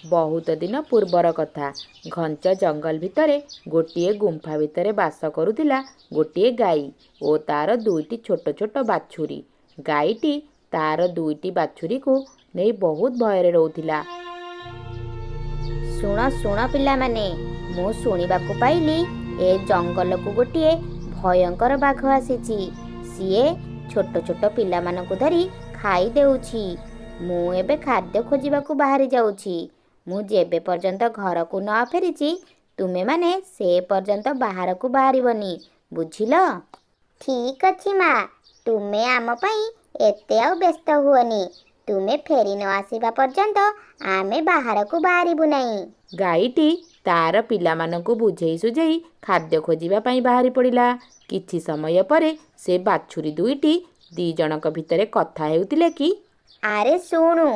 ବହୁତ ଦିନ ପୂର୍ବର କଥା। ଘଞ୍ଚ ଜଙ୍ଗଲ ଭିତରେ ଗୋଟିଏ ଗୁମ୍ଫା ଭିତରେ ବାସ କରୁଥିଲା ଗୋଟିଏ ଗାଈ ଓ ତାର ଦୁଇଟି ଛୋଟ ଛୋଟ ବାଛୁରୀ। ଗାଈଟି ତାର ଦୁଇଟି ବାଛୁରୀକୁ ନେଇ ବହୁତ ଭୟରେ ରହୁଥିଲା। ଶୁଣ ଶୁଣ ପିଲାମାନେ, ମୁଁ ଶୁଣିବାକୁ ପାଇଲି ଏ ଜଙ୍ଗଲକୁ ଗୋଟିଏ ଭୟଙ୍କର ବାଘ ଆସିଛି। ସିଏ ଛୋଟ ଛୋଟ ପିଲାମାନଙ୍କୁ ଧରି ଖାଇ ଦେଉଛି। ମୁଁ ଏବେ ଖାଦ୍ୟ ଖୋଜିବାକୁ ବାହାରି ଯାଉଛି। ମୁଁ ଯେବେ ପର୍ଯ୍ୟନ୍ତ ଘରକୁ ନ ଫେରିଛି ତୁମେମାନେ ସେ ପର୍ଯ୍ୟନ୍ତ ବାହାରକୁ ବାହାରିବନି, ବୁଝିଲ? ଠିକ୍ ଅଛି ମା, ତୁମେ ଆମ ପାଇଁ ଏତେ ଆଉ ବ୍ୟସ୍ତ ହୁଅନି। ତୁମେ ଫେରି ନ ଆସିବା ପର୍ଯ୍ୟନ୍ତ ଆମେ ବାହାରକୁ ବାହାରିବୁ ନାହିଁ। ଗାଈଟି ତାର ପିଲାମାନଙ୍କୁ ବୁଝେଇ ସୁଝେଇ ଖାଦ୍ୟ ଖୋଜିବା ପାଇଁ ବାହାରି ପଡ଼ିଲା। କିଛି ସମୟ ପରେ ସେ ବାଛୁରୀ ଦୁଇଟି ଦି ଜଣଙ୍କ ଭିତରେ କଥା ହେଉଥିଲେ କି, ଆରେ ଶୁଣୁ,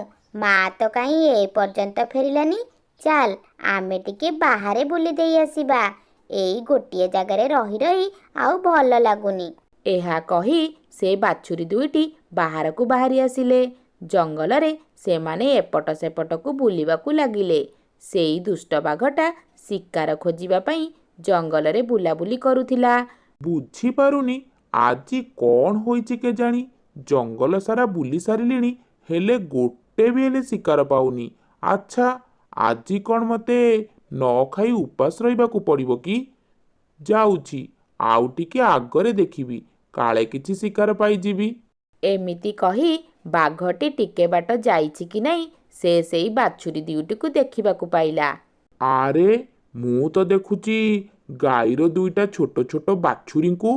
ମା ତ କାହିଁ ଏ ପର୍ଯ୍ୟନ୍ତ ଫେରିଲାନି। ଚାଲ ଆମେ ଟିକେ ବାହାରେ ବୁଲି ଦେଇ ଆସିବା। ଏଇ ଗୋଟିଏ ଜାଗାରେ ରହି ରହି ଆଉ ଭଲ ଲାଗୁନି। ଏହା କହି ସେ ବାଛୁରୀ ଦୁଇଟି ବାହାରକୁ ବାହାରି ଆସିଲେ। ଜଙ୍ଗଲରେ ସେମାନେ ଏପଟ ସେପଟକୁ ବୁଲିବାକୁ ଲାଗିଲେ। ସେଇ ଦୁଷ୍ଟ ବାଘଟା ଶିକାର ଖୋଜିବା ପାଇଁ ଜଙ୍ଗଲରେ ବୁଲାବୁଲି କରୁଥିଲା। ବୁଝିପାରୁନି ଆଜି କ'ଣ ହୋଇଛି କେଜାଣି। ଜଙ୍ଗଲ ସାରା ବୁଲି ସାରିଲିଣି, ହେଲେ ଗୋଟେ ବି ହେଲେ ଶିକାର ପାଉନି। ଆଚ୍ଛା, ଆଜି କ'ଣ ମୋତେ ନ ଖାଇ ଉପାସ ରହିବାକୁ ପଡ଼ିବ କି? ଯାଉଛି, ଆଉ ଟିକେ ଆଗରେ ଦେଖିବି, କାଳେ କିଛି ଶିକାର ପାଇଯିବି। ଏମିତି କହି ବାଘଟି ଟିକେ ବାଟ ଯାଇଛି କି ନାହିଁ ସେ ସେଇ ବାଛୁରୀ ଦୁଇଟିକୁ ଦେଖିବାକୁ ପାଇଲା। ଆରେ, ମୁଁ ତ ଦେଖୁଛି ଗାଈର ଦୁଇଟା ଛୋଟ ଛୋଟ ବାଛୁରୀଙ୍କୁ।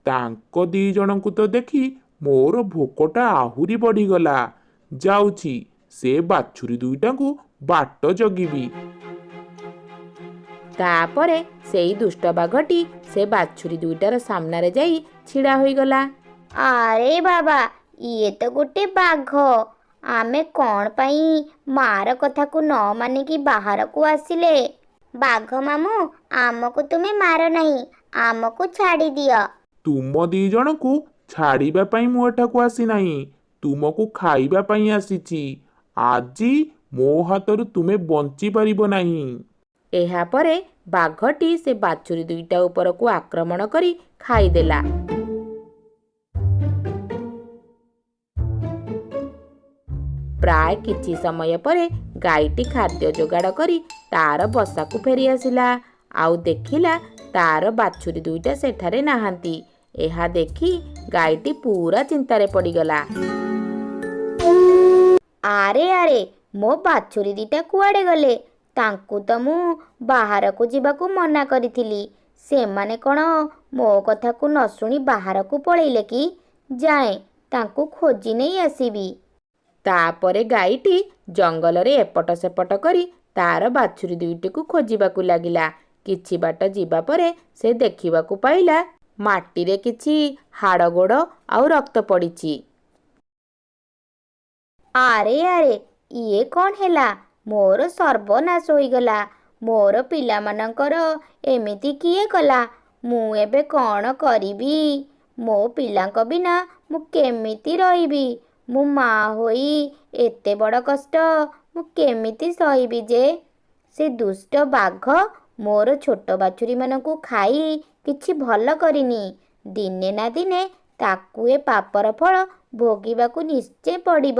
ତାଙ୍କ ଦି ଜଣଙ୍କୁ ତ ଦେଖି ମୋର ଭୋକଟା ଆହୁରି ବଢ଼ିଗଲା। ଯାଉଛି, ସେ ବାଛୁରୀ ଦୁଇଟାଙ୍କୁ ବାଟ ଜଗିବି। ତାପରେ ସେଇ ଦୁଷ୍ଟ ବାଘଟି ସେ ବାଛୁରୀ ଦୁଇଟାର ସାମ୍ନାରେ ଯାଇ ଛିଡ଼ା ହୋଇଗଲା। ଆରେ ବାବା, ଇଏ ତ ଗୋଟେ ବାଘ। ଆମେ କ'ଣ ପାଇଁ ମାର କଥାକୁ ନ ମାନିକି ବାହାରକୁ ଆସିଲେ? ବାଘ ମାମୁଁ, ଆମକୁ ତୁମେ ମାର ନାହିଁ, ଆମକୁ ଛାଡ଼ି ଦିଅ। ତୁମ ଦି ଜଣଙ୍କୁ ଛାଡ଼ିବା ପାଇଁ ମୁଁ ଏଠାକୁ ଆସିନାହିଁ, ତୁମକୁ ଖାଇବା ପାଇଁ ଆସିଛି। ଆଜି ମୋ ହାତରୁ ତୁମେ ବଞ୍ଚି ପାରିବ ନାହିଁ। ଏହାପରେ ବାଘଟି ସେ ବାଛୁରୀ ଦୁଇଟା ଉପରକୁ ଆକ୍ରମଣ କରି ଖାଇଦେଲା। ପ୍ରାୟ କିଛି ସମୟ ପରେ ଗାଈଟି ଖାଦ୍ୟ ଯୋଗାଡ଼ କରି ତାର ବସାକୁ ଫେରି ଆସିଲା। ଆଉ ଦେଖିଲା ତାର ବାଛୁରୀ ଦୁଇଟା ସେଠାରେ ନାହାନ୍ତି। ଏହା ଦେଖି ଗାଈଟି ପୁରା ଚିନ୍ତାରେ ପଡ଼ିଗଲା। ଆରେ ଆରେ, ମୋ ବାଛୁରୀ ଦିଟା କୁଆଡ଼େ ଗଲେ? ତାଙ୍କୁ ତ ମୁଁ ବାହାରକୁ ଯିବାକୁ ମନା କରିଥିଲି। ସେମାନେ କ'ଣ ମୋ କଥାକୁ ନ ଶୁଣି ବାହାରକୁ ପଳେଇଲେ କି? ଯାଏଁ ତାଙ୍କୁ ଖୋଜି ନେଇ ଆସିବି। ତାପରେ ଗାଈଟି ଜଙ୍ଗଲରେ ଏପଟ ସେପଟ କରି ତାର ବାଛୁରୀ ଦୁଇଟିକୁ ଖୋଜିବାକୁ ଲାଗିଲା। କିଛି ବାଟ ଯିବା ପରେ ସେ ଦେଖିବାକୁ ପାଇଲା ମାଟିରେ କିଛି ହାଡ଼ ଗୋଡ଼ ଆଉ ରକ୍ତ ପଡ଼ିଛି। ଆରେ ଆରେ, ଇଏ କ'ଣ ହେଲା? ମୋର ସର୍ବନାଶ ହୋଇଗଲା। ମୋର ପିଲାମାନଙ୍କର ଏମିତି କିଏ କଲା? ମୁଁ ଏବେ କ'ଣ କରିବି? ମୋ ପିଲାଙ୍କ ବିନା ମୁଁ କେମିତି ରହିବି? ମୁଁ ମା ହୋଇ ଏତେ ବଡ଼ କଷ୍ଟ ମୁଁ କେମିତି ସହିବି ଯେ? ସେ ଦୁଷ୍ଟ ବାଘ ମୋର ଛୋଟ ବାଛୁରୀମାନଙ୍କୁ ଖାଇ କିଛି ଭଲ କରିନି। ଦିନେ ନା ଦିନେ ତାକୁ ଏ ପାପର ଫଳ ଭୋଗିବାକୁ ନିଶ୍ଚୟ ପଡ଼ିବ।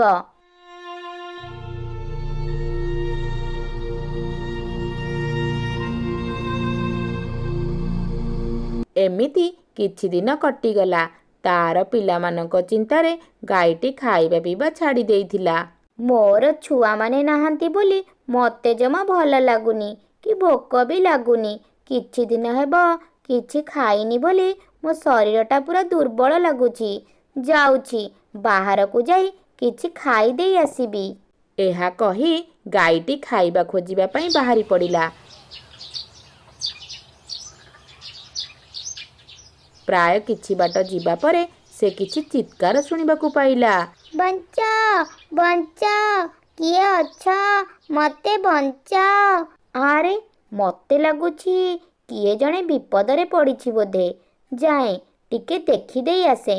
ଏମିତି କିଛି ଦିନ କଟିଗଲା। ତାର ପିଲାମାନଙ୍କ ଚିନ୍ତାରେ ଗାଈଟି ଖାଇବା ପିଇବା ଛାଡ଼ି ଦେଇଥିଲା। ମୋର ଛୁଆମାନେ ନାହାନ୍ତି ବୋଲି ମୋତେ ଜମା ଭଲ ଲାଗୁନି କି ଭୋକ ବି ଲାଗୁନି। କିଛି ଦିନ ହେବ କିଛି ଖାଇନି ବୋଲି ମୋ ଶରୀରଟା ପୁରା ଦୁର୍ବଳ ଲାଗୁଛି। ଯାଉଛି, ବାହାରକୁ ଯାଇ କିଛି ଖାଇଦେଇ ଆସିବି। ଏହା କହି ଗାଈଟି ଖାଇବା ଖୋଜିବା ପାଇଁ ବାହାରି ପଡ଼ିଲା। ପ୍ରାୟ କିଛି ବାଟ ଯିବା ପରେ ସେ କିଛି ଚିତ୍କାର ଶୁଣିବାକୁ ପାଇଲା। ବଞ୍ଚାଅ, ବଞ୍ଚାଅ, କିଏ ଅଛ? ମୋତେ ବଞ୍ଚାଅ। ଆରେ, ମୋତେ ଲାଗୁଛି କିଏ ଜଣେ ବିପଦରେ ପଡ଼ିଛି ବୋଧେ। ଯାଏଁ ଟିକେ ଦେଖିଦେଇ ଆସେ।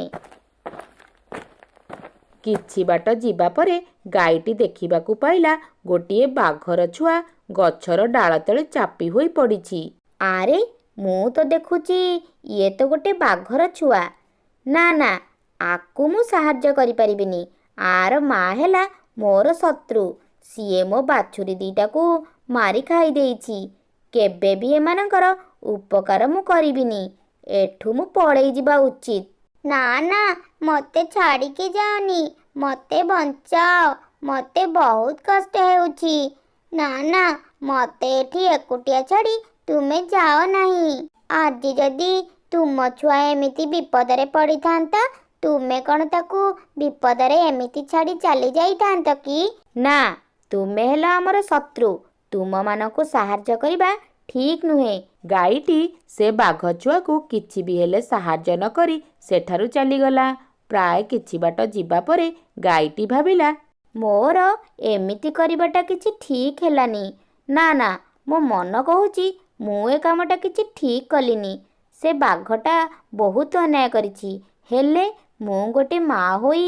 କିଛି ବାଟ ଯିବା ପରେ ଗାଈଟି ଦେଖିବାକୁ ପାଇଲା ଗୋଟିଏ ବାଘର ଛୁଆ ଗଛର ଡାଳ ତଳେ ଚାପି ହୋଇ ପଡ଼ିଛି। ଆରେ, ମୁଁ ତ ଦେଖୁଛି ଇଏ ତ ଗୋଟେ ବାଘର ଛୁଆ। ନା ନା, ଆକୁ ମୁଁ ସାହାଯ୍ୟ କରିପାରିବିନି। ଆର ମା ହେଲା ମୋର ଶତ୍ରୁ। ସିଏ ମୋ ବାଛୁରୀ ଦିଟାକୁ ମାରି ଖାଇ ଦେଇଛି। କେବେ ବି ଏମାନଙ୍କର ଉପକାର ମୁଁ କରିବିନି। ଏଠୁ ମୁଁ ପଳେଇ ଯିବା ଉଚିତ। ନା ନା, ମୋତେ ଛାଡ଼ିକି ଯାଅନି। ମୋତେ ବଞ୍ଚାଅ। ମୋତେ ବହୁତ କଷ୍ଟ ହେଉଛି। ନା ନା, ମୋତେ ଏଠି ଏକୁଟିଆ ଛାଡ଼ି ତୁମେ ଯାଅ ନାହିଁ। ଆଜି ଯଦି ତୁମ ଛୁଆ ଏମିତି ବିପଦରେ ପଡ଼ିଥାନ୍ତା, ତୁମେ କ'ଣ ତାକୁ ବିପଦରେ ଏମିତି ଛାଡ଼ି ଚାଲି ଯାଇଥାନ୍ତ କି? ନା, ତୁମେ ହେଲ ଆମର ଶତ୍ରୁ। ତୁମମାନଙ୍କୁ ସାହାଯ୍ୟ କରିବା ଠିକ୍ ନୁହେଁ। ଗାଈଟି ସେ ବାଘ ଛୁଆକୁ କିଛି ବି ହେଲେ ସାହାଯ୍ୟ ନ କରି ସେଠାରୁ ଚାଲିଗଲା। ପ୍ରାୟ କିଛି ବାଟ ଯିବା ପରେ ଗାଈଟି ଭାବିଲା, ମୋର ଏମିତି କରିବାଟା କିଛି ଠିକ୍ ହେଲାନି। ନା ନା, ମୋ ମନ କହୁଛି ମୁଁ ଏ କାମଟା କିଛି ଠିକ୍ କଲିନି। ସେ ବାଘଟା ବହୁତ ଅନ୍ୟାୟ କରିଛି। ହେଲେ ମୁଁ ଗୋଟେ ମା ହୋଇ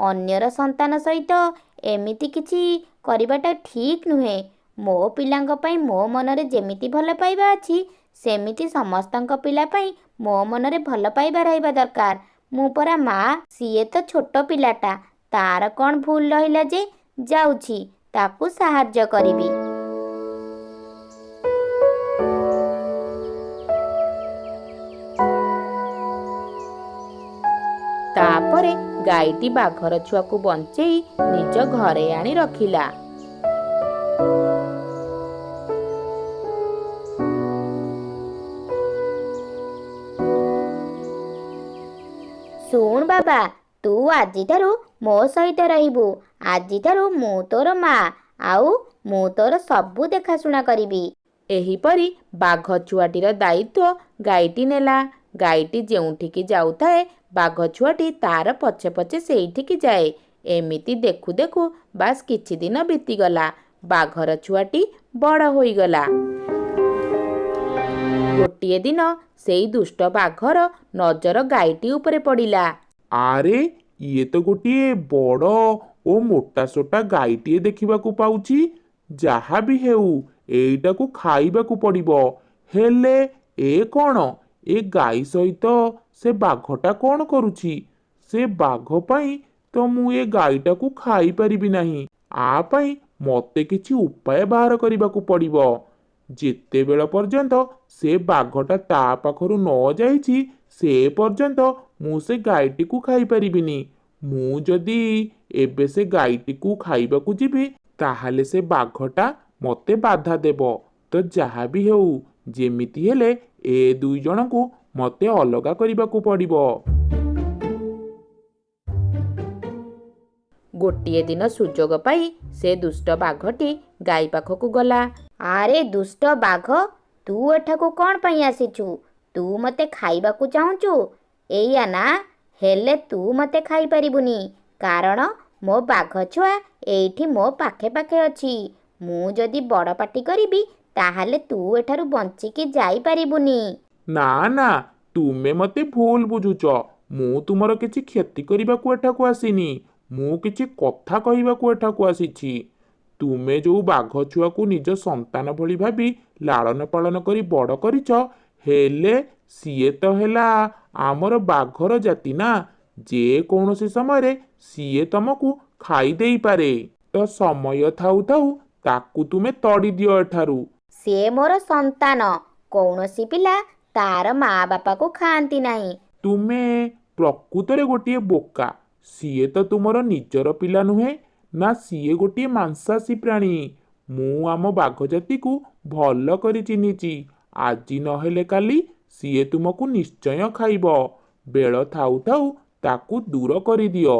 ଅନ୍ୟର ସନ୍ତାନ ସହିତ ଏମିତି କିଛି କରିବାଟା ଠିକ୍ ନୁହେଁ। ମୋ ପିଲାଙ୍କ ପାଇଁ ମୋ ମନରେ ଯେମିତି ଭଲ ପାଇବା ଅଛି, ସେମିତି ସମସ୍ତଙ୍କ ପିଲା ପାଇଁ ମୋ ମନରେ ଭଲ ପାଇବା ରହିବା ଦରକାର। ମୁଁ ପରା ମା, ସିଏ ତ ଛୋଟ ପିଲାଟା। ତାର କ'ଣ ଭୁଲ ରହିଲା ଯେ? ଯାଉଛି, ତାକୁ ସାହାଯ୍ୟ କରିବି। ତାପରେ ଗାଈଟି ବାଘର ଛୁଆକୁ ବଞ୍ଚେଇ ନିଜ ଘରେ ଆଣି ରଖିଲା। ଶୁଣ ବାବା, ତୁ ଆଜିଠାରୁ ମୋ ସହିତ ରହିବୁ। ଆଜିଠାରୁ ମୁଁ ତୋର ମା, ଆଉ ମୁଁ ତୋର ସବୁ ଦେଖାଶୁଣା କରିବି। ଏହିପରି ବାଘ ଛୁଆଟିର ଦାୟିତ୍ୱ ଗାଈଟି ନେଲା। ଗାଈଟି ଯେଉଁଠିକି ଯାଉଥାଏ, ବାଘ ଛୁଆଟି ତାର ପଛେ ପଛେ ସେଇଠିକି ଯାଏ। ଏମିତି ଦେଖୁ ଦେଖୁ ବାସ୍ କିଛି ଦିନ ବିତିଗଲା। ବାଘର ଛୁଆଟି ବଡ଼ ହୋଇଗଲା। ଗୋଟିଏ ଦିନ ସେଇ ଦୁଷ୍ଟ ବାଘର ନଜର ଗାଈଟି ଉପରେ ପଡ଼ିଲା। ଆରେ, ଇଏ ତ ଗୋଟିଏ ବଡ଼ ଓ ମୋଟାସୋଟା ଗାଈଟିଏ ଦେଖିବାକୁ ପାଉଛି। ଯାହା ବି ହେଉ, ଏଇଟାକୁ ଖାଇବାକୁ ପଡ଼ିବ। ହେଲେ ଏ କ'ଣ? ଏ ଗାଈ ସହିତ ସେ ବାଘଟା କ'ଣ କରୁଛି? ସେ ବାଘ ପାଇଁ ତ ମୁଁ ଏ ଗାଈଟାକୁ ଖାଇପାରିବି ନାହିଁ। ଆ ପାଇଁ ମୋତେ କିଛି ଉପାୟ ବାହାର କରିବାକୁ ପଡ଼ିବ। ଯେତେବେଳ ପର୍ଯ୍ୟନ୍ତ ସେ ବାଘଟା ତା ପାଖରୁ ନ ଯାଇଛି, ସେ ପର୍ଯ୍ୟନ୍ତ ମୁଁ ସେ ଗାଈଟିକୁ ଖାଇପାରିବିନି। ମୁଁ ଯଦି ଏବେ ସେ ଗାଈଟିକୁ ଖାଇବାକୁ ଯିବି, ତାହେଲେ ସେ ବାଘଟା ମୋତେ ବାଧା ଦେବ। ତ ଯାହା ବି ହେଉ, ଯେମିତି ହେଲେ ଏ ଦୁଇ ଜଣଙ୍କୁ ମୋତେ ଅଲଗା କରିବାକୁ ପଡ଼ିବ। ଗୋଟିଏ ଦିନ ସୁଯୋଗ ପାଇ ସେ ଦୁଷ୍ଟ ବାଘଟି ଗାଈ ପାଖକୁ ଗଲା। ଆରେ ଦୁଷ୍ଟ ବାଘ, ତୁ ଏଠାକୁ କ'ଣ ପାଇଁ ଆସିଛୁ? ତୁ ମୋତେ ଖାଇବାକୁ ଚାହୁଁଛୁ? ଏଇଆ ନା? ହେଲେ ତୁ ମୋତେ ଖାଇପାରିବୁନି, କାରଣ ମୋ ବାଘ ଛୁଆ ଏଇଠି ମୋ ପାଖେ ପାଖେ ଅଛି। ମୁଁ ଯଦି ବଡ଼ ପାଟି କରିବି, ତାହେଲେ ତୁ ଏଠାରୁ ବଞ୍ଚିକି ଯାଇପାରିବୁନି। ନା ନା, ତୁମେ ମୋତେ ଭୁଲ ବୁଝୁଛ। ମୁଁ ତୁମର କିଛି କ୍ଷତି କରିବାକୁ ଏଠାକୁ ଆସିନି। ମୁଁ କିଛି କଥା କହିବାକୁ ଏଠାକୁ ଆସିଛି। ତୁମେ ଯେଉଁ ବାଘ ଛୁଆକୁ ନିଜ ସନ୍ତାନ ଭଳି ଭାବି ଲାଳନ ପାଳନ କରି ବଡ଼ କରିଛ, ହେଲେ ସିଏ ତ ହେଲା ଆମର ବାଘର ଜାତି ନା। ଯେକୌଣସି ସମୟରେ ସିଏ ତମକୁ ଖାଇ ଦେଇପାରେ। ତ ସମୟ ଥାଉ ଥାଉ ତାକୁ ତୁମେ ତଡ଼ିଦିଅ ଏଠାରୁ। ସିଏ ମୋର ସନ୍ତାନ। କୌଣସି ପିଲା ତାର ମା ବାପାକୁ ଖାଆନ୍ତି ନାହିଁ। ତୁମେ ପ୍ରକୃତରେ ଗୋଟିଏ ବୋକା। ସିଏ ତ ତୁମର ନିଜର ପିଲା ନୁହେଁ ନା, ସିଏ ଗୋଟିଏ ମାଂସାଶୀ ପ୍ରାଣୀ। ମୁଁ ଆମ ବାଘ ଜାତିକୁ ଭଲ କରି ଚିହ୍ନିଛି। ଆଜି ନହେଲେ କାଲି ସିଏ ତୁମକୁ ନିଶ୍ଚୟ ଖାଇବ। ବେଳ ଥାଉ ଥାଉ ତାକୁ ଦୂର କରିଦିଅ।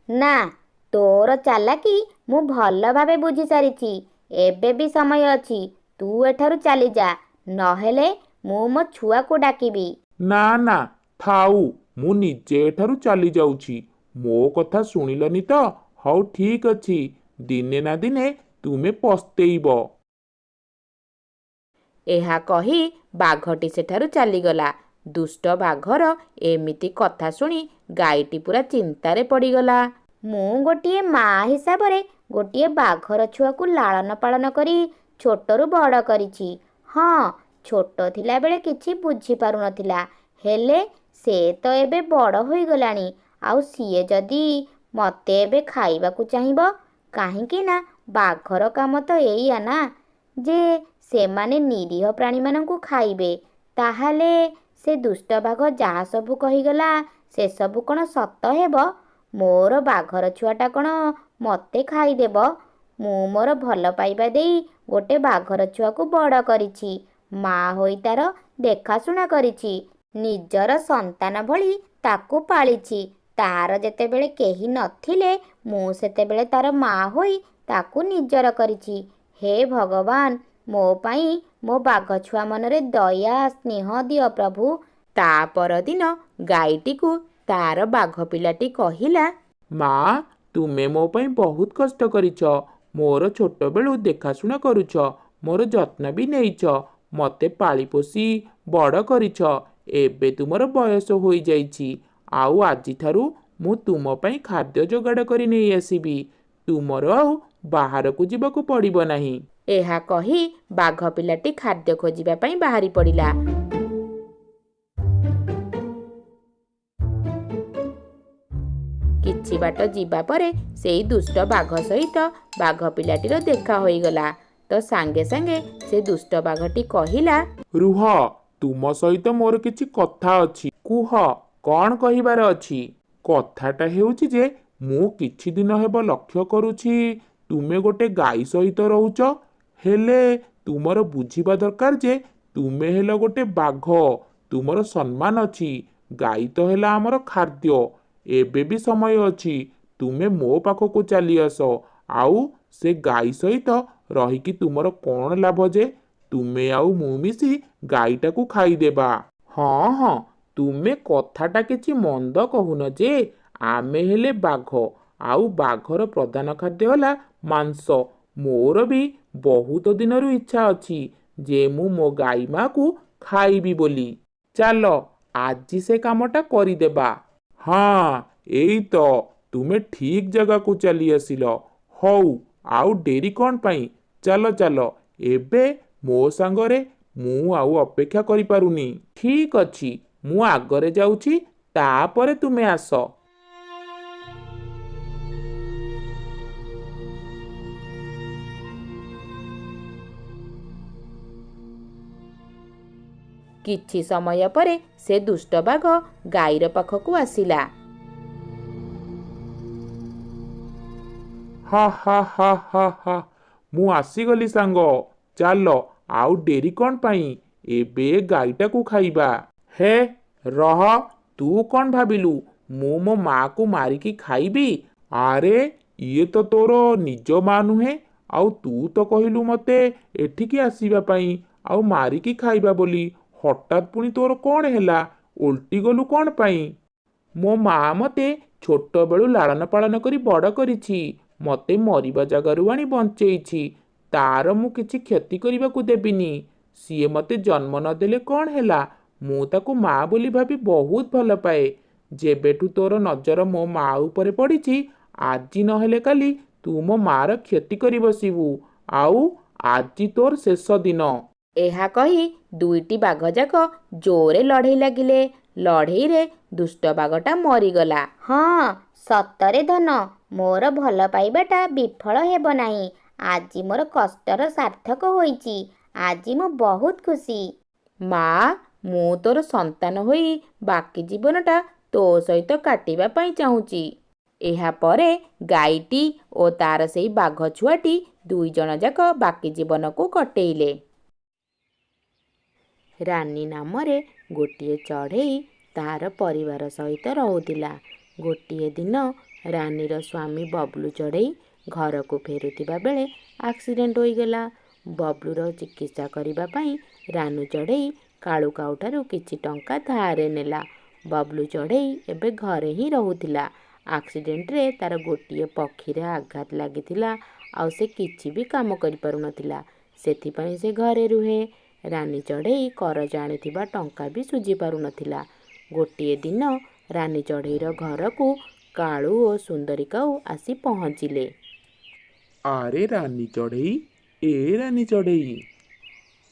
ନା, ତୋର ଚାଲାକି ମୁଁ ଭଲ ଭାବେ ବୁଝି ସାରିଛି। ଏବେ ବି ସମୟ ଅଛି। ତୁ ଏଠାରୁ ଚାଲିଯା, ନହେଲେ ମୁଁ ମୋ ଛୁଆକୁ ଡାକିବି। ନା ନା, ଥାଉ, ମୁଁ ନିଜେ ଏଠାରୁ ଚାଲି ଯାଉଛି। ମୋ କଥା ଶୁଣିଲନି ତ? ହଉ ଠିକ୍ ଅଛି, ଦିନେ ନା ଦିନେ ତୁମେ ପସ୍ତେଇବ। ଏହା କହି ବାଘଟି ସେଠାରୁ ଚାଲିଗଲା। ଦୁଷ୍ଟ ବାଘର ଏମିତି କଥା ଶୁଣି ଗାଈଟି ପୁରା ଚିନ୍ତାରେ ପଡ଼ିଗଲା। ମୁଁ ଗୋଟିଏ ମା' ହିସାବରେ ଗୋଟିଏ ବାଘର ଛୁଆକୁ ଲାଳନ ପାଳନ କରି ଛୋଟରୁ ବଡ଼ କରିଛି। ହଁ, ଛୋଟ ଥିଲାବେଳେ କିଛି ବୁଝିପାରୁନଥିଲା, ହେଲେ ସେ ତ ଏବେ ବଡ଼ ହୋଇଗଲାଣି। ଆଉ ସିଏ ଯଦି ମୋତେ ଏବେ ଖାଇବାକୁ ଚାହିଁବ, କାହିଁକି ନା ବାଘର କାମ ତ ଏଇଆ ନା ଯେ ସେମାନେ ନିରୀହ ପ୍ରାଣୀମାନଙ୍କୁ ଖାଇବେ, ତାହେଲେ ସେ ଦୁଷ୍ଟ ବାଘ ଯାହା ସବୁ କହିଗଲା ସେସବୁ କ'ଣ ସତ ହେବ? ମୋର ବାଘର ଛୁଆଟା କ'ଣ ମୋତେ ଖାଇଦେବ? ମୁଁ ମୋର ଭଲ ପାଇବା ଦେଇ ଗୋଟେ ବାଘର ଛୁଆକୁ ବଡ଼ କରିଛି, ମା' ହୋଇ ତାର ଦେଖାଶୁଣା କରିଛି, ନିଜର ସନ୍ତାନ ଭଳି ତାକୁ ପାଳିଛି। ତାର ଯେତେବେଳେ କେହି ନଥିଲେ ମୁଁ ସେତେବେଳେ ତାର ମା' ହୋଇ ତାକୁ ନିଜର କରିଛି। ହେ ଭଗବାନ, ମୋ ପାଇଁ ମୋ ବାଘ ଛୁଆ ମନରେ ଦୟା ସ୍ନେହ ଦିଅ ପ୍ରଭୁ। ତା ପରଦିନ ଗାଈଟିକୁ ତାର ବାଘ ପିଲାଟି କହିଲା, ମା, ତୁମେ ମୋ ପାଇଁ ବହୁତ କଷ୍ଟ କରିଛ। ମୋର ଛୋଟବେଳୁ ଦେଖାଶୁଣା କରୁଛ, ମୋର ଯତ୍ନ ବି ନେଇଛ, ମୋତେ ପାଳି ପୋଷି ବଡ଼ କରିଛ। ଏବେ ତୁମର ବୟସ ହୋଇଯାଇଛି, ଆଉ ଆଜିଠାରୁ ମୁଁ ତୁମ ପାଇଁ ଖାଦ୍ୟ ଯୋଗାଡ଼ କରି ନେଇ ଆସିବି। ତୁମର ଆଉ ବାହାରକୁ ଯିବାକୁ ପଡ଼ିବ ନାହିଁ। ଏହା କହି ବାଘ ପିଲାଟି ଖାଦ୍ୟ ଖୋଜିବା ପାଇଁ ବାହାରି ପଡ଼ିଲା। କିଛି ବାଟ ଯିବା ପରେ ସେଇ ଦୁଷ୍ଟ ବାଘ ସହିତ ବାଘ ପିଲାଟିର ଦେଖା ହୋଇଗଲା। ତ ସାଙ୍ଗେ ସାଙ୍ଗେ ସେ ଦୁଷ୍ଟ ବାଘଟି କହିଲା, ରୁହ, ତୁମ ସହିତ ମୋର କିଛି କଥା ଅଛି। କୁହ, କ'ଣ କହିବାର ଅଛି? କଥାଟା ହେଉଛି ଯେ ମୁଁ କିଛି ଦିନ ହେବ ଲକ୍ଷ୍ୟ କରୁଛି ତୁମେ ଗୋଟେ ଗାଈ ସହିତ ରହୁଛ, ହେଲେ ତୁମର ବୁଝିବା ଦରକାର ଯେ ତୁମେ ହେଲ ଗୋଟେ ବାଘ, ତୁମର ସମ୍ମାନ ଅଛି। ଗାଈ ତ ହେଲା ଆମର ଖାଦ୍ୟ। ଏବେ ବି ସମୟ ଅଛି, ତୁମେ ମୋ ପାଖକୁ ଚାଲି ଆସ। ଆଉ ସେ ଗାଈ ସହିତ ରହିକି ତୁମର କ'ଣ ଲାଭ ଯେ ତୁମେ ଆଉ ମୁଁ ମିଶି ଗାଈଟାକୁ ଖାଇଦେବା। ହଁ ହଁ, ତୁମେ କଥାଟା କିଛି ମନ୍ଦ କହୁନ ଯେ ଆମେ ହେଲେ ବାଘ, ଆଉ ବାଘର ପ୍ରଧାନ ଖାଦ୍ୟ ହେଲା ମାଂସ। ମୋର ବି ବହୁତ ଦିନରୁ ଇଚ୍ଛା ଅଛି ଯେ ମୁଁ ମୋ ଗାଈ ମା'କୁ ଖାଇବି ବୋଲି। ଚାଲ ଆଜି ସେ କାମଟା କରିଦେବା। ହଁ, ଏଇ ତ ତୁମେ ଠିକ୍ ଜାଗାକୁ ଚାଲି ଆସିଲ। ହଉ, ଆଉ ଡେରି କ'ଣ ପାଇଁ? ଚାଲ ଚାଲ, ଏବେ ମୋ ସାଙ୍ଗରେ, ମୁଁ ଆଉ ଅପେକ୍ଷା କରିପାରୁନି। ଠିକ୍ ଅଛି, ମୁଁ ଆଗରେ ଯାଉଛି, ତାପରେ ତୁମେ ଆସ। କିଛି ସମୟ ପରେ ସେ ଦୁଷ୍ଟ ବାଘ ଗାଈର ପାଖକୁ ଆସିଲା। ହା ହା ହା ହା ହା, ମୁଁ ଆସିଗଲି ସାଙ୍ଗ। ଚାଲ, ଆଉ ଡେରି କ'ଣ ପାଇଁ? ଏବେ ଗାଈଟାକୁ ଖାଇବା। ହେ ରହ, ତୁ କ'ଣ ଭାବିଲୁ ମୁଁ ମୋ ମା'କୁ ମାରିକି ଖାଇବି? ଆରେ ଇଏ ତ ତୋର ନିଜ ମା ନୁହେଁ, ଆଉ ତୁ ତ କହିଲୁ ମୋତେ ଏଠିକି ଆସିବା ପାଇଁ ଆଉ ମାରିକି ଖାଇବା ବୋଲି। ହଠାତ୍ ପୁଣି ତୋର କ'ଣ ହେଲା? ଓଲଟି ଗଲୁ କ'ଣ ପାଇଁ? ମୋ ମା ମୋତେ ଛୋଟବେଳୁ ଲାଳନ ପାଳନ କରି ବଡ଼ କରିଛି, ମୋତେ ମରିବା ଜାଗାରୁ ଆଣି ବଞ୍ଚେଇଛି। ତାର ମୁଁ କିଛି କ୍ଷତି କରିବାକୁ ଦେବିନି। ସିଏ ମୋତେ ଜନ୍ମ ନଦେଲେ କ'ଣ ହେଲା, ମୁଁ ତାକୁ ମା ବୋଲି ଭାବି ବହୁତ ଭଲ ପାଏ। ଯେବେଠୁ ତୋର ନଜର ମୋ ମା ଉପରେ ପଡ଼ିଛି, ଆଜି ନହେଲେ କାଲି ତୁ ମୋ ମାର କ୍ଷତି କରି ବସିବୁ, ଆଉ ଆଜି ତୋର ଶେଷ ଦିନ। ଏହା କହି ଦୁଇଟି ବାଘ ଯାକ ଜୋରେ ଲଢ଼େଇ ଲାଗିଲେ। ଲଢ଼େଇରେ ଦୁଷ୍ଟ ବାଘଟା ମରିଗଲା। ହଁ, ସତରେ ଧନ, ମୋର ଭଲ ପାଇବାଟା ବିଫଳ ହେବ ନାହିଁ। ଆଜି ମୋର କଷ୍ଟର ସାର୍ଥକ ହୋଇଛି। ଆଜି ମୁଁ ବହୁତ ଖୁସି। ମା, ମୁଁ ତୋର ସନ୍ତାନ ହୋଇ ବାକି ଜୀବନଟା ତୋ ସହିତ କାଟିବା ପାଇଁ ଚାହୁଁଛି। ଏହା ପରେ ଗାଈଟି ଓ ତାର ସେଇ ବାଘ ଛୁଆଟି ଦୁଇ ଜଣ ଯାକ ବାକି ଜୀବନକୁ କଟେଇଲେ। ରାନୀ ନାମରେ ଗୋଟିଏ ଚଢ଼େଇ ତାର ପରିବାର ସହିତ ରହୁଥିଲା। ଗୋଟିଏ ଦିନ ରାନୀର ସ୍ୱାମୀ ବବଲୁ ଚଢ଼େଇ ଘରକୁ ଫେରୁଥିବା ବେଳେ ଆକ୍ସିଡେଣ୍ଟ ହୋଇଗଲା। ବବଲୁର ଚିକିତ୍ସା କରିବା ପାଇଁ ରାନୁ ଚଢ଼େଇ କାଳୁ କାଉଠାରୁ କିଛି ଟଙ୍କା ଧାରେ ନେଲା। ବବଲୁ ଚଢ଼େଇ ଏବେ ଘରେ ହିଁ ରହୁଥିଲା। ଆକ୍ସିଡେଣ୍ଟରେ ତାର ଗୋଟିଏ ପକ୍ଷୀରେ ଆଘାତ ଲାଗିଥିଲା, ଆଉ ସେ କିଛି ବି କାମ କରିପାରୁନଥିଲା। ସେଥିପାଇଁ ସେ ଘରେ ରୁହେ। ରାନୀ ଚଢ଼େଇ କରଜ ଆଣିଥିବା ଟଙ୍କା ବି ଶୁଝି ପାରୁନଥିଲା। ଗୋଟିଏ ଦିନ ରାନୀ ଚଢ଼େଇର ଘରକୁ କାଳୁ ଓ ସୁନ୍ଦରୀ କାଉ ଆସି ପହଞ୍ଚିଲେ। ଆରେ ରାନୀ ଚଢ଼େଇ, ଏ ରାନୀ ଚଢ଼େଇ,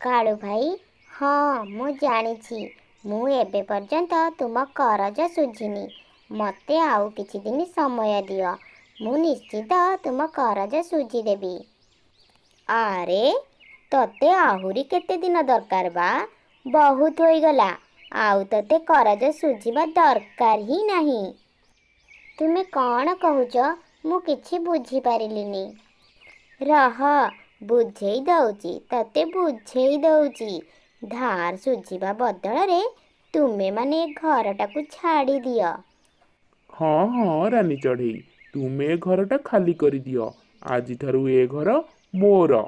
କାଳୁ ଭାଇ, ହଁ ମୁଁ ଜାଣିଛି। ମୁଁ ଏବେ ପର୍ଯ୍ୟନ୍ତ ତୁମ କରଜ ଶୁଝିନି। ମୋତେ ଆଉ କିଛି ଦିନ ସମୟ ଦିଅ। ମୁଁ ନିଶ୍ଚିତ ତୁମ କରଜ ଶୁଝିଦେବି। ଆରେ, ତତେ ଆହୁରି କେତେ ଦିନ ଦରକାର ବା? ବହୁତ ହୋଇଗଲା। ଆଉ ତତେ କରଜ ଶୁଝିବା ଦରକାର ହିଁ ନାହିଁ। ତୁମେ କ'ଣ କହୁଛ? ମୁଁ କିଛି ବୁଝିପାରିଲିନି। ରହ, ବୁଝେଇ ଦଉଛି, ତତେ ବୁଝେଇ ଦଉଛି। ଧାର ଶୁଝିବା ବଦଳରେ ତୁମେମାନେ ଏ ଘରଟାକୁ ଛାଡ଼ି ଦିଅ। ହଁ ହଁ ରାନୀ ଚଢ଼େଇ, ତୁମେ ଏ ଘରଟା ଖାଲି କରିଦିଅ। ଆଜିଠାରୁ ଏ ଘର ମୋର।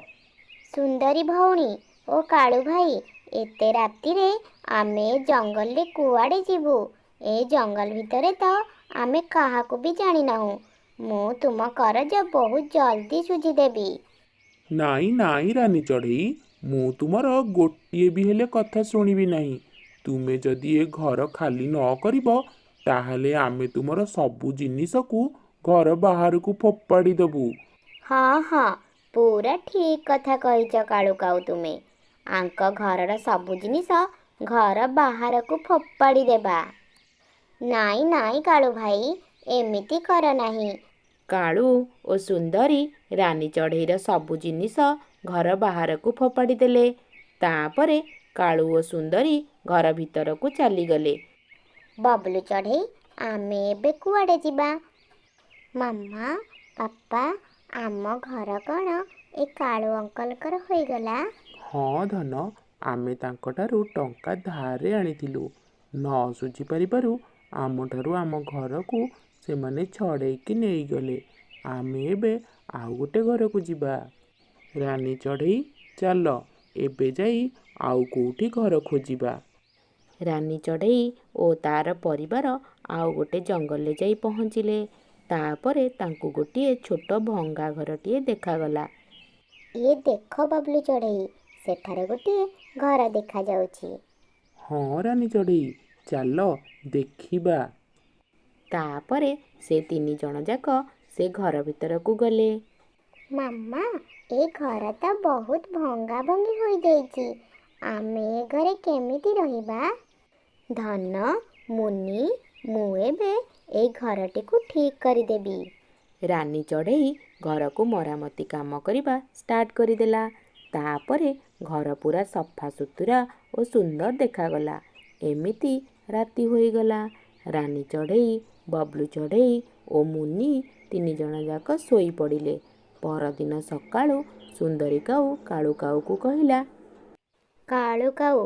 ସୁନ୍ଦରୀ ଭଉଣୀ ଓ କାଳୁ ଭାଇ, ଏତେ ରାତିରେ ଆମେ ଏ ଜଙ୍ଗଲରେ କୁଆଡ଼େ ଯିବୁ? ଏ ଜଙ୍ଗଲ ଭିତରେ ତ ଆମେ କାହାକୁ ବି ଜାଣିନାହୁଁ। ମୁଁ ତୁମ କରଜ ବହୁତ ଜଲ୍ଦି ଶୁଝିଦେବି। ନାଇଁ ନାଇଁ ରାନୀ ଚଢ଼େଇ, ମୁଁ ତୁମର ଗୋଟିଏ ବି ହେଲେ କଥା ଶୁଣିବି ନାହିଁ। ତୁମେ ଯଦି ଏ ଘର ଖାଲି ନ କରିବ, ତାହେଲେ ଆମେ ତୁମର ସବୁ ଜିନିଷକୁ ଘର ବାହାରକୁ ଫୋପାଡ଼ି ଦେବୁ। ହଁ ହଁ, ପୁରା ଠିକ୍ କଥା କହିଛ କାଳୁ କାଉ ତୁମେ। ଆଙ୍କ ଘରର ସବୁ ଜିନିଷ ଘର ବାହାରକୁ ଫୋପାଡ଼ି ଦେବା। ନାଇଁ ନାଇଁ କାଳୁ ଭାଇ, ଏମିତି କର ନାହିଁ। କାଳୁ ଓ ସୁନ୍ଦରୀ ରାନୀ ଚଢ଼େଇର ସବୁ ଜିନିଷ ଘର ବାହାରକୁ ଫୋପାଡ଼ି ଦେଲେ। ତାପରେ କାଳୁ ଓ ସୁନ୍ଦରୀ ଘର ଭିତରକୁ ଚାଲିଗଲେ। ବବଲୁ ଚଢ଼େଇ, ଆମେ ଏବେ କୁଆଡ଼େ ଯିବା? ମାମା, ପାପା, ଆମ ଘର କ'ଣ ଏ କାଳୁ ଅଙ୍କଲଙ୍କର ହୋଇଗଲା? ହଁ ଧନ, ଆମେ ତାଙ୍କଠାରୁ ଟଙ୍କା ଧାରରେ ଆଣିଥିଲୁ। ନ ଶୁଝି ପାରିବାରୁ ଆମଠାରୁ ଆମ ଘରକୁ ସେମାନେ ଛଡ଼େଇକି ନେଇଗଲେ। ଆମେ ଏବେ ଆଉ ଗୋଟେ ଘରକୁ ଯିବା। ରାନୀ ଚଢ଼େଇ, ଚାଲ ଏବେ ଯାଇ ଆଉ କେଉଁଠି ଘର ଖୋଜିବା। ରାନୀ ଚଢ଼େଇ ଓ ତାର ପରିବାର ଆଉ ଗୋଟେ ଜଙ୍ଗଲରେ ଯାଇ ପହଞ୍ଚିଲେ। ତାପରେ ତାଙ୍କୁ ଗୋଟିଏ ଛୋଟ ଭଙ୍ଗା ଘରଟିଏ ଦେଖାଗଲା। ଇଏ ଦେଖ ବବଲୁ ଚଢ଼େଇ, ସେଠାରେ ଗୋଟିଏ ଘର ଦେଖାଯାଉଛି। ହଁ ରାନୀ ଚଢ଼େଇ, ଚାଲ ଦେଖିବା। ତାପରେ ସେ ତିନି ଜଣ ଯାକ ସେ ଘର ଭିତରକୁ ଗଲେ। ମାମା, ଏ ଘର ତ ବହୁତ ଭଙ୍ଗା ଭଙ୍ଗି ହୋଇଯାଇଛି। ଆମେ ଏ ଘରେ କେମିତି ରହିବା? ଧନ, ମୁନି, ମୁଁ ଏବେ ଏଇ ଘରଟିକୁ ଠିକ୍ କରିଦେବି। ରାନୀ ଚଢ଼େଇ ଘରକୁ ମରାମତି କାମ କରିବା ଷ୍ଟାର୍ଟ କରିଦେଲା। ତାପରେ ଘର ପୁରା ସଫା ସୁତୁରା ଓ ସୁନ୍ଦର ଦେଖାଗଲା। ଏମିତି ରାତି ହୋଇଗଲା। ରାନୀ ଚଢ଼େଇ, ବବଲୁ ଚଢ଼େଇ ଓ ମୁନି ତିନି ଜଣ ଯାକ ଶୋଇପଡ଼ିଲେ। ପରଦିନ ସକାଳୁ ସୁନ୍ଦରୀ କାଉ କାଳୁ କାଉକୁ କହିଲା, କାଳୁ କାଉ,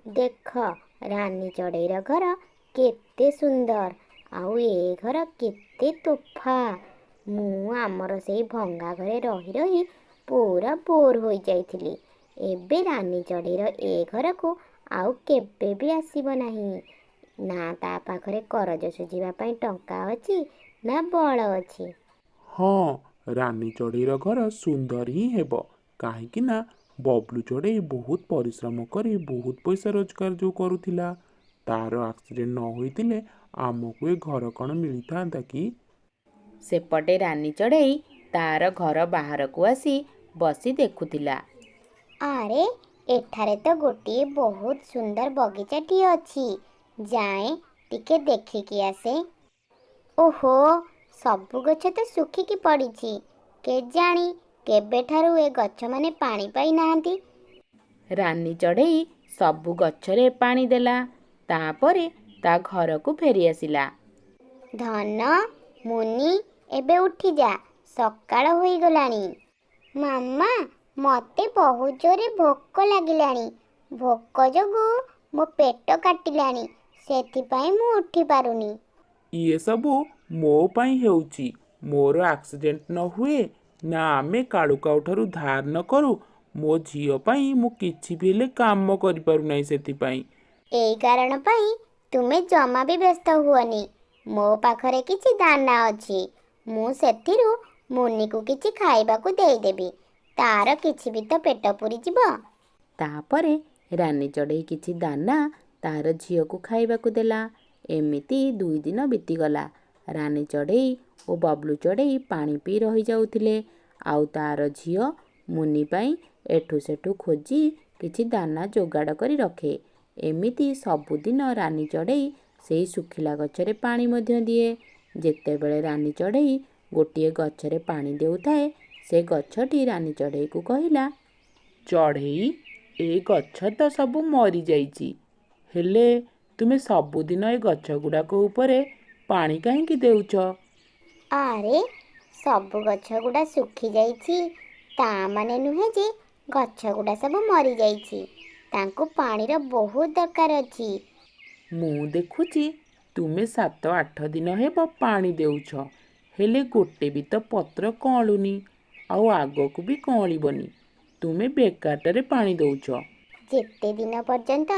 ଦେଖ ରାନୀ ଚଢ଼େଇର ଘର କେତେ ସୁନ୍ଦର, ଆଉ ଏ ଘର କେତେ ତୋଫା। ମୁଁ ଆମର ସେଇ ଭଙ୍ଗା ଘରେ ରହି ରହି ପୁରା ବୋର୍ ହୋଇଯାଇଥିଲି। ଏବେ ରାନୀ ଚଢ଼େଇର ଏ ଘରକୁ ଆଉ କେବେ ବି ଆସିବ ନାହିଁ। ନା ତା ପାଖରେ କରଜ ଶୁଝିବା ପାଇଁ ଟଙ୍କା ଅଛି, ନା ବଳ ଅଛି। ହଁ, ରାନୀ ଚଢ଼େଇର ଘର ସୁନ୍ଦର ହିଁ ହେବ। କାହିଁକି ନା ବବଲୁ ଚଢ଼େଇ ବହୁତ ପରିଶ୍ରମ କରି ବହୁତ ପଇସା ରୋଜଗାର ଯେଉଁ କରୁଥିଲା, ତାର ଆକ୍ସିଡେଣ୍ଟ ନ ହୋଇଥିଲେ ଆମକୁ ଏ ଘର କ'ଣ ମିଳିଥାନ୍ତା କି? ସେପଟେ ରାନୀ ଚଢ଼େଇ ତାର ଘର ବାହାରକୁ ଆସି ବସି ଦେଖୁଥିଲା। ଆରେ, ଏଠାରେ ତ ଗୋଟିଏ ବହୁତ ସୁନ୍ଦର ବଗିଚାଟିଏ ଅଛି। ଯାଏଁ ଟିକେ ଦେଖିକି ଆସେ। ଓହୋ, ସବୁ ଗଛ ତ ଶୁଖିକି ପଡ଼ିଛି। କେଜାଣି କେବେଠାରୁ ଏ ଗଛମାନେ ପାଣି ପାଇନାହାନ୍ତି। ରାନୀ ଚଢ଼େଇ ସବୁ ଗଛରେ ପାଣି ଦେଲା। ତାପରେ ତା ଘରକୁ ଫେରି ଆସିଲା। ଧନ, ମୁନି, ଏବେ ଉଠିଯା, ସକାଳ ହୋଇଗଲାଣି। ମାମା, ମୋତେ ବହୁତ ଜୋରେ ଭୋକ ଲାଗିଲାଣି। ଭୋକ ଯୋଗୁଁ ମୋ ପେଟ କାଟିଲାଣି, ସେଥିପାଇଁ ମୁଁ ଉଠି ପାରୁନି। ଇଏ ସବୁ ମୋ ପାଇଁ ହେଉଛି। ମୋର ଆକ୍ସିଡେଣ୍ଟ ନ ହୁଏ, ନା ଆମେ କାଳୁ କାଉଠାରୁ ଧାର ନ କରୁ, ମୋ ଝିଅ ପାଇଁ ମୁଁ କିଛି ବି ହେଲେ କାମ କରିପାରୁନାହିଁ। ସେଥିପାଇଁ ଏଇ କାରଣ ପାଇଁ ତୁମେ ଜମା ବି ବ୍ୟସ୍ତ ହୁଅନି। ମୋ ପାଖରେ କିଛି ଦାନା ଅଛି। ମୁଁ ସେଥିରୁ ମୁନିକୁ କିଛି ଖାଇବାକୁ ଦେଇଦେବି। ତାର କିଛି ବି ତ ପେଟ ପୁରିଯିବ। ତାପରେ ରାନୀ ଚଢ଼େଇ କିଛି ଦାନା ତାର ଝିଅକୁ ଖାଇବାକୁ ଦେଲା। ଏମିତି 2 ଦିନ ବିତିଗଲା। ରାନୀ ଚଢ଼େଇ ଓ ବବଲୁ ଚଢ଼େଇ ପାଣି ପିଇ ରହିଯାଉଥିଲେ। ଆଉ ତାର ଝିଅ ମୁନି ପାଇଁ ଏଠୁ ସେଠୁ ଖୋଜି କିଛି ଦାନା ଯୋଗାଡ଼ କରି ରଖେ। ଏମିତି ସବୁଦିନ ରାନୀ ଚଢ଼େଇ ସେଇ ଶୁଖିଲା ଗଛରେ ପାଣି ମଧ୍ୟ ଦିଏ। ଯେତେବେଳେ ରାନୀ ଚଢ଼େଇ ଗୋଟିଏ ଗଛରେ ପାଣି ଦେଉଥାଏ, ସେ ଗଛଟି ରାନୀ ଚଢ଼େଇକୁ କହିଲା, ଚଢ଼େଇ, ଏ ଗଛ ତ ସବୁ ମରିଯାଇଛି, ହେଲେ ତୁମେ ସବୁଦିନ ଏ ଗଛ ଗୁଡ଼ାକ ଉପରେ ପାଣି କାହିଁକି ଦେଉଛ? ଆରେ, ସବୁ ଗଛ ଗୁଡ଼ା ଶୁଖିଯାଇଛି ତା ମାନେ ନୁହେଁ ଯେ ଗଛ ଗୁଡ଼ା ସବୁ ମରିଯାଇଛି। ତାଙ୍କୁ ପାଣିର ବହୁତ ଦରକାର ଅଛି। ମୁଁ ଦେଖୁଛି ତୁମେ 7-8 ଦିନ ହେବ ପାଣି ଦେଉଛ, ହେଲେ ଗୋଟେ ବି ତ ପତ୍ର କଅଁଳୁନି, ଆଉ ଆଗକୁ ବି କଅଁଳିବନି। ତୁମେ ବେକାରଟାରେ ପାଣି ଦେଉଛ। ଯେତେ ଦିନ ପର୍ଯ୍ୟନ୍ତ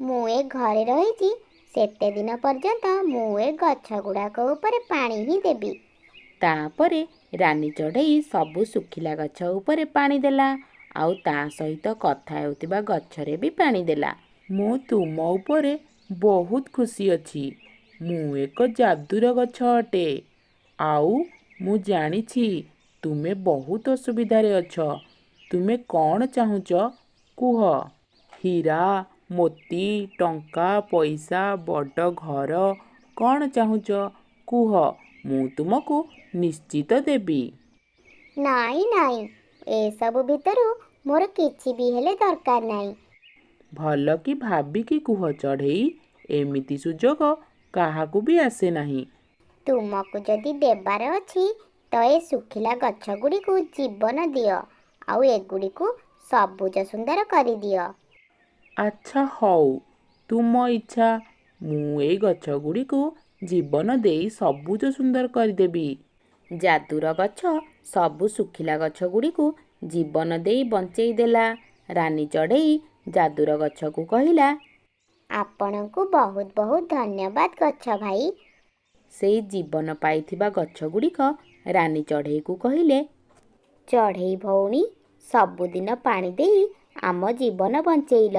ମୁଁ ଏ ଘରେ ରହିଛି ସେତେ ଦିନ ପର୍ଯ୍ୟନ୍ତ ମୁଁ ଏ ଗଛ ଗୁଡ଼ାକ ଉପରେ ପାଣି ହିଁ ଦେବି। ତାପରେ ରାନୀ ଚଢ଼େଇ ସବୁ ଶୁଖିଲା ଗଛ ଉପରେ ପାଣି ଦେଲା, ଆଉ ତା ସହିତ କଥା ହେଉଥିବା ଗଛରେ ବି ପାଣି ଦେଲା। ମୁଁ ତୁମ ଉପରେ ବହୁତ ଖୁସି ଅଛି। ମୁଁ ଏକ ଯାଦୁର ଗଛ ଅଟେ, ଆଉ ମୁଁ ଜାଣିଛି ତୁମେ ବହୁତ ଅସୁବିଧାରେ ଅଛ। ତୁମେ କ'ଣ ଚାହୁଁଛ କୁହ? ହୀରା, ମୋତି, ଟଙ୍କା, ପଇସା, ବଡ଼ ଘର, କ'ଣ ଚାହୁଁଛ କୁହ? ମୁଁ ତୁମକୁ ନିଶ୍ଚିତ ଦେବି। ନାଇଁ ନାଇଁ, ଏସବୁ ଭିତରୁ ମୋର କିଛି ବି ହେଲେ ଦରକାର ନାହିଁ। ଭଲ କି ଭାବିକି କୁହ ଚଢ଼େଇ, ଏମିତି ସୁଯୋଗ କାହାକୁ ବି ଆସେ ନାହିଁ। ତୁମକୁ ଯଦି ଦେବାର ଅଛି ତ ଏ ଶୁଖିଲା ଗଛ ଗୁଡ଼ିକୁ ଜୀବନ ଦିଅ, ଆଉ ଏଗୁଡ଼ିକୁ ସବୁଜ ସୁନ୍ଦର କରିଦିଅ। ଆଚ୍ଛା ହଉ, ତୁମ ଇଚ୍ଛା। ମୁଁ ଏଇ ଗଛ ଗୁଡ଼ିକୁ ଜୀବନ ଦେଇ ସବୁଜ ସୁନ୍ଦର କରିଦେବି। ଯାଦୁର ଗଛ ସବୁ ଶୁଖିଲା ଗଛ ଗୁଡ଼ିକୁ ଜୀବନ ଦେଇ ବଞ୍ଚେଇ ଦେଲା। ରାନୀ ଚଢ଼େଇ ଯାଦୁର ଗଛକୁ କହିଲା, ଆପଣଙ୍କୁ ବହୁତ ବହୁତ ଧନ୍ୟବାଦ ଗଛ ଭାଇ। ସେଇ ଜୀବନ ପାଇଥିବା ଗଛ ଗୁଡ଼ିକ ରାନୀ ଚଢ଼େଇକୁ କହିଲେ, ଚଢ଼େଇ ଭଉଣୀ, ସବୁଦିନ ପାଣି ଦେଇ ଆମ ଜୀବନ ବଞ୍ଚେଇଲ।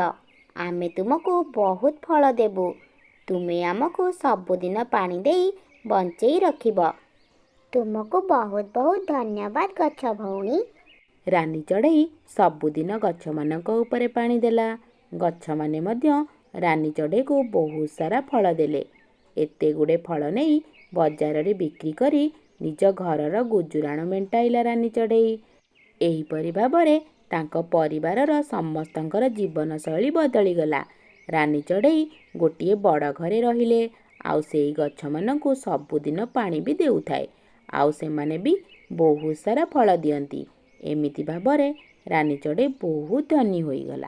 ଆମେ ତୁମକୁ ବହୁତ ଫଳ ଦେବୁ। ତୁମେ ଆମକୁ ସବୁଦିନ ପାଣି ଦେଇ ବଞ୍ଚେଇ ରଖିବ। ତୁମକୁ ବହୁତ ବହୁତ ଧନ୍ୟବାଦ ଗଛ ଭଉଣୀ। ରାନୀ ଚଢ଼େଇ ସବୁଦିନ ଗଛମାନଙ୍କ ଉପରେ ପାଣି ଦେଲା। ଗଛମାନେ ମଧ୍ୟ ରାନୀ ଚଢ଼େଇକୁ ବହୁତ ସାରା ଫଳ ଦେଲେ। ଏତେ ଗୁଡ଼େ ଫଳ ନେଇ ବଜାରରେ ବିକ୍ରି କରି ନିଜ ଘରର ଗୁଜୁରାଣ ମେଣ୍ଟାଇଲା ରାନୀ ଚଢ଼େଇ। ଏହିପରି ଭାବରେ ତାଙ୍କ ପରିବାରର ସମସ୍ତଙ୍କର ଜୀବନଶୈଳୀ ବଦଳିଗଲା। ରାନୀ ଚଢ଼େଇ ଗୋଟିଏ ବଡ଼ ଘରେ ରହିଲେ, ଆଉ ସେଇ ଗଛମାନଙ୍କୁ ସବୁଦିନ ପାଣି ବି ଦେଉଥାଏ, ଆଉ ସେମାନେ ବି ବହୁତ ସାରା ଫଳ ଦିଅନ୍ତି। ଏମିତି ଭାବରେ ରାନୀ ଚଢ଼େଇ ବହୁତ ଧନୀ ହୋଇଗଲା।